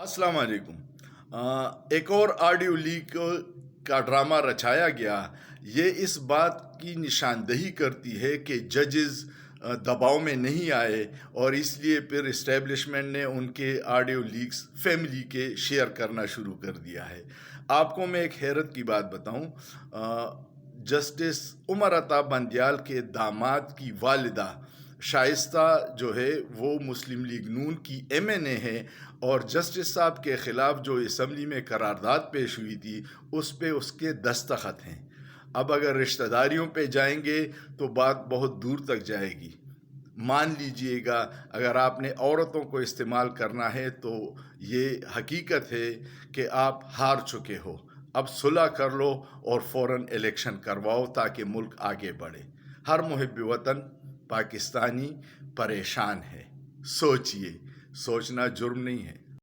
अस्सलाम वालेकुम। एक और ऑडियो लीक का ड्रामा रचाया गया। ये इस बात की निशानदही करती है कि जजेस दबाव में नहीं आए और इसलिए फिर इस्टेब्लिशमेंट ने उनके ऑडियो लीक्स फैमिली के शेयर करना शुरू कर दिया है। आपको मैं एक हैरत की बात बताऊं, जस्टिस उमर अता बंदयाल के दामाद की वालिदा शाइस्ता जो है वो मुस्लिम लीग नून की एमएनए है और जस्टिस साहब के ख़िलाफ़ जो असम्बली में करारदाद पेश हुई थी उस पे उसके दस्तखत हैं। अब अगर रिश्तेदारियों पे जाएंगे तो बात बहुत दूर तक जाएगी। मान लीजिएगा, अगर आपने औरतों को इस्तेमाल करना है तो ये हकीकत है कि आप हार चुके हो। अब सुलह कर लो और फ़ौरन इलेक्शन करवाओ ताकि मुल्क आगे बढ़े। हर मुहिब वतन पाकिस्तानी परेशान है। सोचिए, सोचना जुर्म नहीं है।